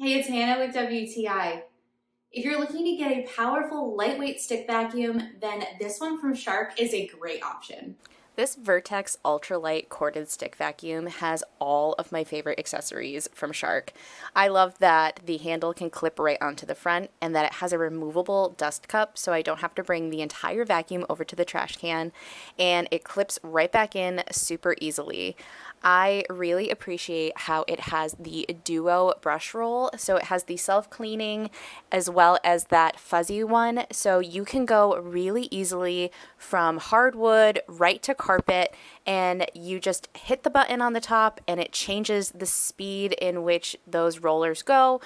Hey, it's Hannah with WTI. If you're looking to get a powerful, lightweight stick vacuum, then this one from Shark is a great option. This Vertex Ultralight corded stick vacuum has all of my favorite accessories from Shark. I love that the handle can clip right onto the front and that it has a removable dust cup so I don't have to bring the entire vacuum over to the trash can, and it clips right back in super easily. I really appreciate how it has the Duo brush roll, so it has the self-cleaning as well as that fuzzy one, so you can go really easily from hardwood right to carpet, and you just hit the button on the top and it changes the speed in which those rollers go,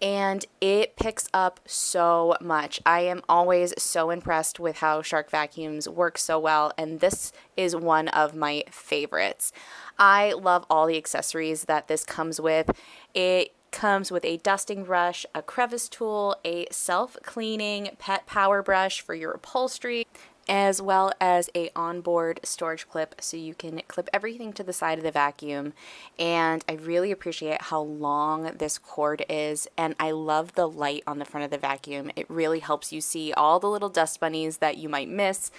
and it picks up so much. I am always so impressed with how Shark vacuums work so well, and this is one of my favorites. I love all the accessories that this comes with. It comes with a dusting brush, a crevice tool, a self-cleaning pet power brush for your upholstery, as well as a onboard storage clip so you can clip everything to the side of the vacuum. And I really appreciate how long this cord is, and I love the light on the front of the vacuum. It really helps you see all the little dust bunnies that you might miss,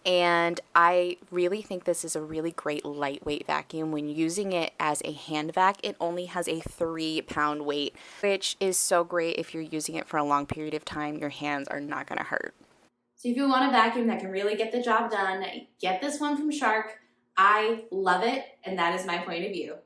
and I really think this is a really great lightweight vacuum. When using it as a hand vac, it only has a 3-pound weight, which is so great if you're using it for a long period of time. Your hands are not going to hurt. So if you want a vacuum that can really get the job done, get this one from Shark. I love it, and that is my point of view.